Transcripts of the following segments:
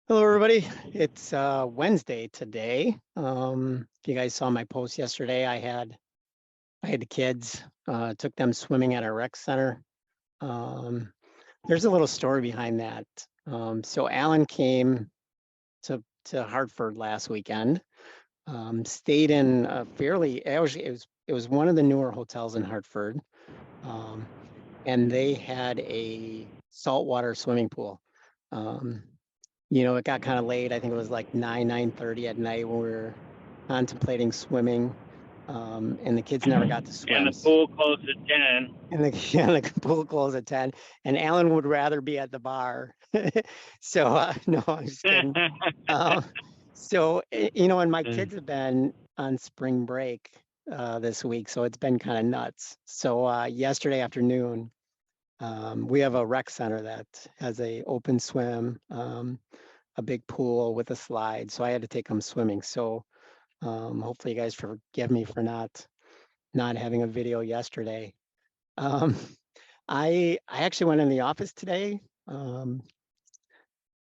Hello, everybody. It's Wednesday today. If you guys saw my post yesterday, I had the kids, took them swimming at our rec center. Um, there's a little story behind that. So Alan came to Hartford last weekend, stayed in a fairly it was one of the newer hotels in Hartford, um, and they had a saltwater swimming pool. Um, it got kind of late. I think it was like 9:30 at night when we were contemplating swimming. And the kids never got to And swim. the pool closed at 10. And the, yeah, the pool closed at 10. And Alan would rather be at the bar. So, no, I'm just kidding. Uh, and my kids have been on spring break this week. So it's been kind of nuts. So yesterday afternoon, we have a rec center that has a open swim. A big pool with a slide. So I had to take them swimming. So hopefully you guys forgive me for not having a video yesterday. Um, I actually went in the office today. A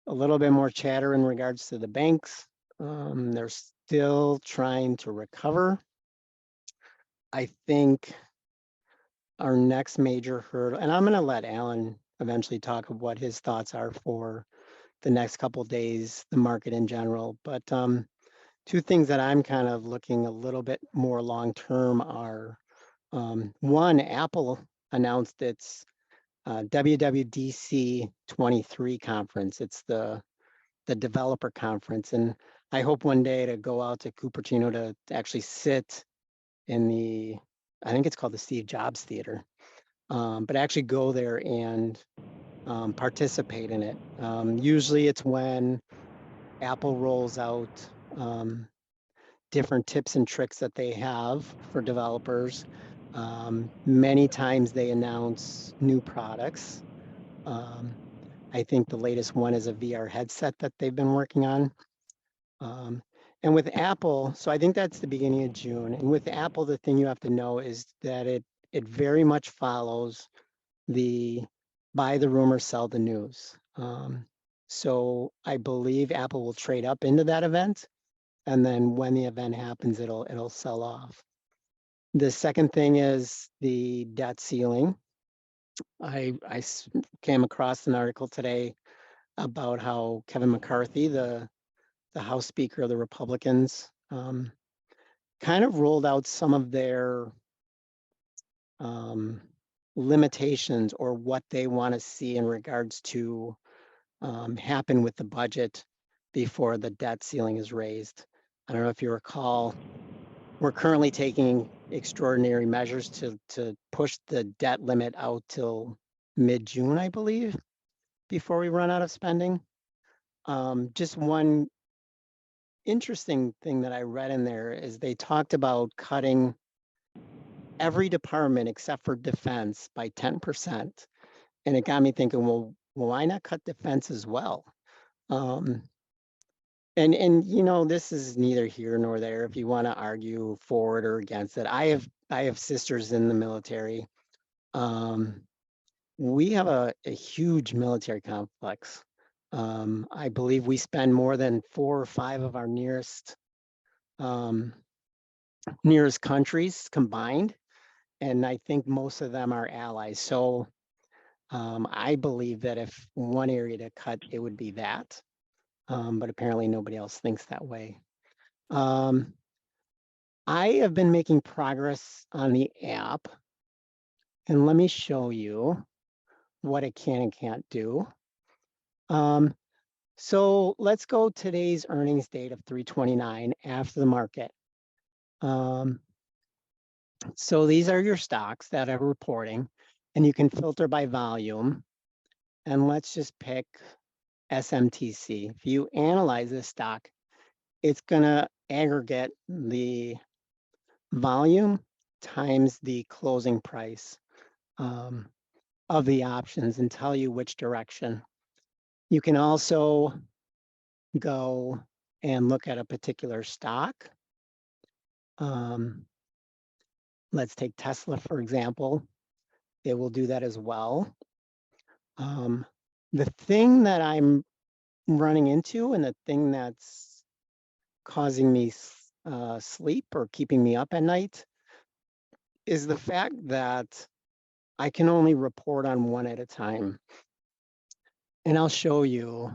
little bit more chatter in regards to the banks. They're still trying to recover. I think our next major hurdle, and I'm going to let Alan eventually talk of what his thoughts are for the next couple of days, the market in general. But two things that I'm kind of looking a little bit more long term are one, Apple announced its WWDC 23 conference. It's the developer conference, and I hope one day to go out to Cupertino to actually sit in I think it's called the Steve Jobs Theater, but actually go there and participate in it. Usually, it's when Apple rolls out different tips and tricks that they have for developers. Many times they announce new products. I think the latest one is a VR headset that they've been working on. And with Apple, so I think that's the beginning of June. And with Apple, the thing you have to know is that it very much follows the buy the rumor, sell the news. So I believe Apple will trade up into that event, and then when the event happens, it'll sell off. The second thing is the debt ceiling. I came across an article today about how Kevin McCarthy, the House Speaker of the Republicans, kind of rolled out some of their limitations or what they want to see in regards to happen with the budget before the debt ceiling is raised. I don't know if you recall, we're currently taking extraordinary measures to push the debt limit out till mid-June, I believe, before we run out of spending. Just one interesting thing that I read in there is they talked about cutting every department except for defense by 10%. And it got me thinking, well, why not cut defense as well? And this is neither here nor there if you want to argue for it or against it. I have sisters in the military. We have a huge military complex. I believe we spend more than 4 or 5 of our nearest countries combined, and I think most of them are allies. So I believe that if one area to cut, it would be that. But apparently nobody else thinks that way. I have been making progress on the app, and let me show you what it can and can't do. So let's go today's earnings date of 3/29 after the market. So these are your stocks that are reporting, and you can filter by volume. And let's just pick SMTC. If you analyze this stock, it's going to aggregate the volume times the closing price of the options and tell you which direction. You can also go and look at a particular stock. Let's take Tesla, for example. It will do that as well. The thing that I'm running into, and the thing that's causing me sleep or keeping me up at night, is the fact that I can only report on one at a time. And I'll show you.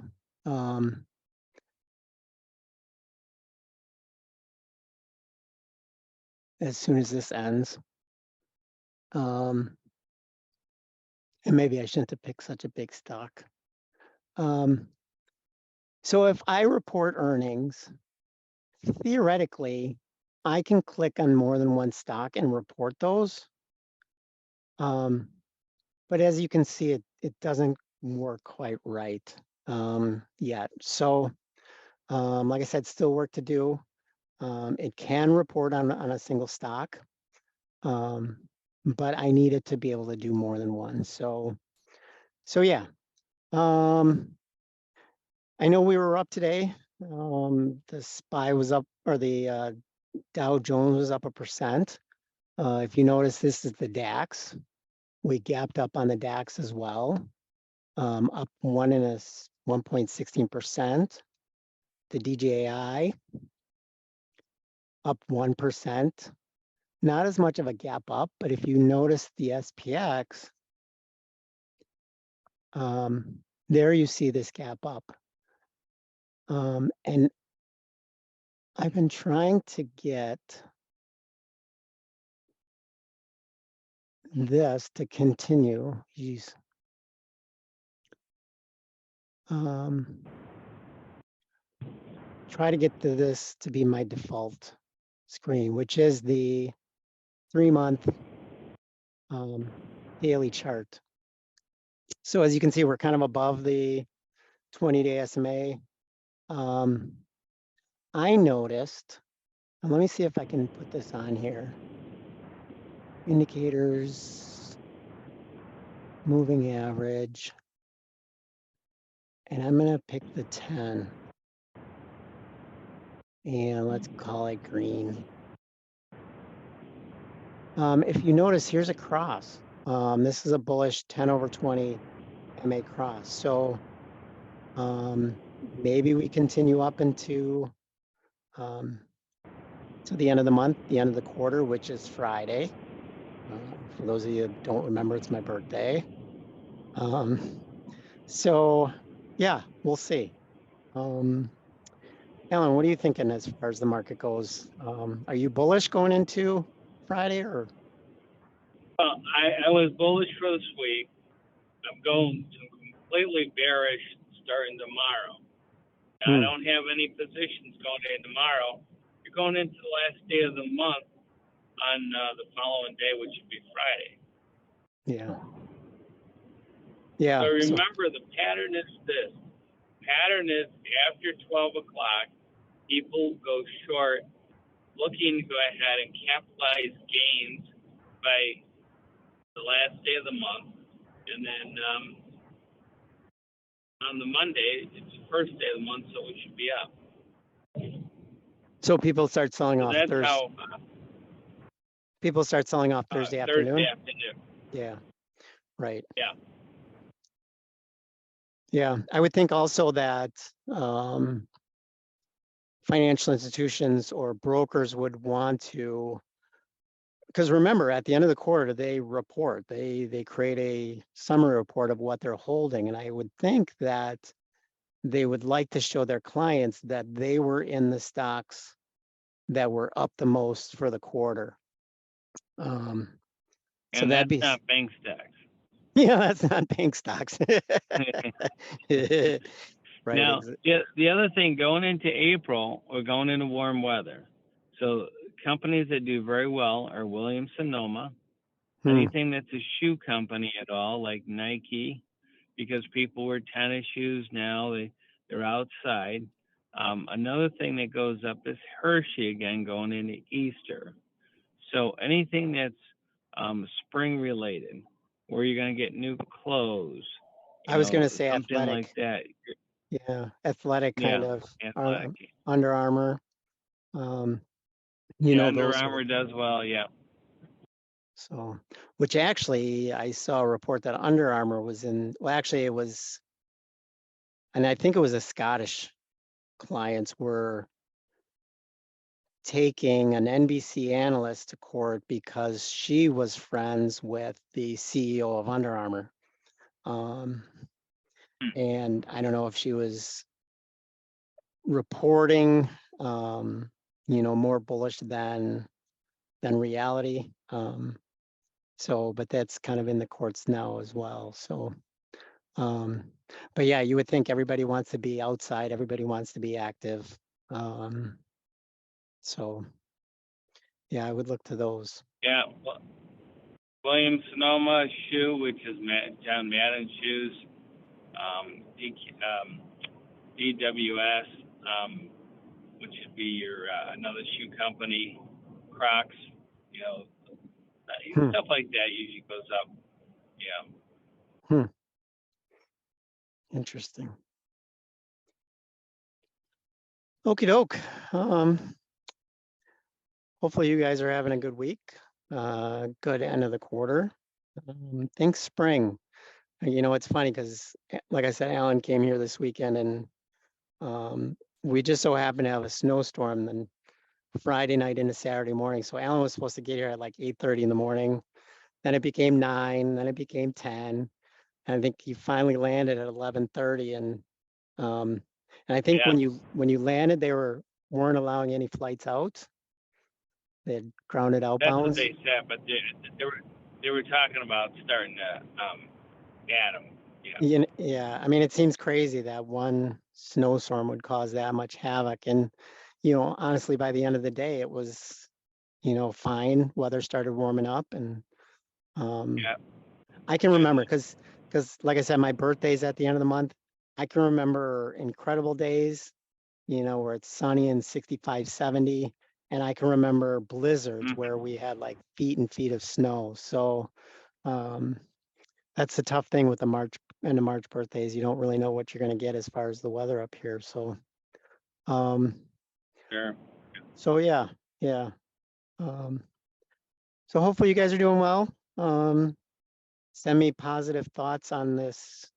As soon as this ends. And maybe I shouldn't have picked such a big stock. So if I report earnings, theoretically, I can click on more than one stock and report those. But as you can see, it doesn't work quite right yet. So like I said, still work to do. It can report on a single stock, but I need it to be able to do more than one. So yeah. I know we were up today. The SPY was up, or the Dow Jones was up 1%. If you notice, this is the DAX. We gapped up on the DAX as well, up 1.16%. The DJI up 1%. Not as much of a gap up, but if you notice the SPX, there you see this gap up. And I've been trying to get this to continue. Geez. Try to get to this to be my default screen, which is the 3-month daily chart. So as you can see, we're kind of above the 20-day SMA. I noticed, and let me see if I can put this on here. Indicators, moving average, and I'm going to pick the 10. And let's call it green. If you notice, here's a cross. This is a bullish 10/20 MA cross. So maybe we continue up into to the end of the month, the end of the quarter, which is Friday. For those of you who don't remember, it's my birthday. So yeah, we'll see. Alan, what are you thinking as far as the market goes? Are you bullish going into Friday, or? Well, I was bullish for this week. I'm going to completely bearish starting tomorrow. I don't have any positions going in tomorrow. You're going into the last day of the month on the following day, which would be Friday. Yeah. Yeah. So remember, the pattern is this. Pattern is after 12 o'clock, people go short, looking to go ahead and capitalize gains by the last day of the month. And then on the Monday, it's the first day of the month, so we should be up. So people start selling off Thursday. How, people start selling off Thursday afternoon? Thursday afternoon. Yeah, right. Yeah. Yeah, I would think also that financial institutions or brokers would want to, because remember, at the end of the quarter, they report, they create a summary report of what they're holding. And I would think that they would like to show their clients that they were in the stocks that were up the most for the quarter. So and that'd that's be not bank stocks. Yeah, that's not bank stocks. Right. Now, the other thing, going into April, we're going into warm weather. So companies that do very well are Williams-Sonoma. Anything that's a shoe company at all, like Nike, because people wear tennis shoes now, they're outside. Another thing that goes up is Hershey again going into Easter. So anything that's spring related, where you're going to get new clothes. I was going to say something athletic. like that. Yeah, athletic kind of. Athletic. Under Armour. Under Armour does well. Yeah. So, which actually I saw a report that Under Armour was in. Well, actually, it was and I think it was a Scottish clients were taking an NBC analyst to court because she was friends with the CEO of Under Armour. And I don't know if she was reporting, more bullish than reality. So, but that's kind of in the courts now as well. So, but yeah, you would think everybody wants to be outside, everybody wants to be active. So yeah, I would look to those. Yeah. Williams Sonoma shoe, which is John Madden shoes. DWS, which would be your another shoe company. Crocs, Hmm. stuff like that usually goes up. Yeah. Interesting. Okie doke. Hopefully you guys are having a good week. Good end of the quarter. Think spring. It's funny because, like I said, Alan came here this weekend, and we just so happened to have a snowstorm then Friday night into Saturday morning. So Alan was supposed to get here at like 8:30 in the morning. Then it became 9. Then it became 10. And I think he finally landed at 11:30. And I think Yeah. when you landed, they weren't allowing any flights out. They had grounded That's what outbounds. they said, but they were talking about starting to add them. Yeah. Yeah, I mean, it seems crazy that one snowstorm would cause that much havoc. And, honestly, by the end of the day, it was, fine. Weather started warming up, and Yeah. I can Yeah. remember because, like I said, my birthday's at the end of the month. I can remember incredible days, where it's sunny and 65, 70. And I can remember blizzards where Mm-hmm. we had like feet and feet of snow. So, um, that's the tough thing with the end of March birthdays. You don't really know what you're going to get as far as the weather up here. So, um, Sure. yeah, yeah. Um, so hopefully you guys are doing well. Send me positive thoughts on this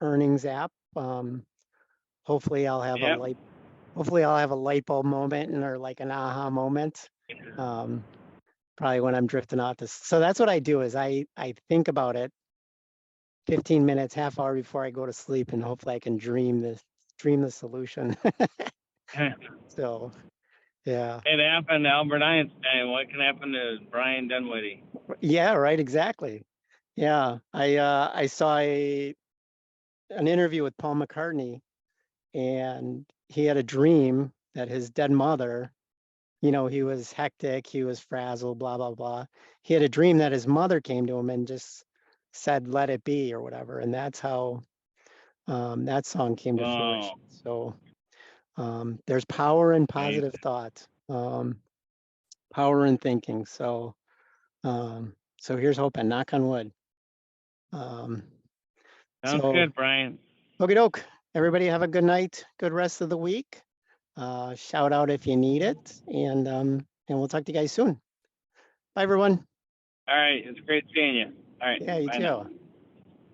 earnings app. Hopefully I'll have a Yep. light, hopefully I'll have a light bulb moment or like an aha moment. Um, Probably when I'm drifting off this. So that's what I do is I think about it 15 minutes, half hour before I go to sleep, and hopefully I can dream the solution. So yeah. It happened to Albert Einstein. What can happen to Brian Dunwoody? Yeah, right, exactly. Yeah. I saw an interview with Paul McCartney, and he had a dream that his dead mother, he was hectic, he was frazzled, blah, blah, blah. He had a dream that his mother came to him and just said, "Let it be," or whatever. And that's how that song came to Oh, fruition. So there's power in nice. positive thought, power in thinking. So here's hoping, knock on wood. Um, Sounds so good, Brian. okie doke. Everybody have a good night, good rest of the week. Shout out if you need it, and we'll talk to you guys soon. Bye, everyone. All right. It's great seeing you. All right. Yeah, you Bye now. too.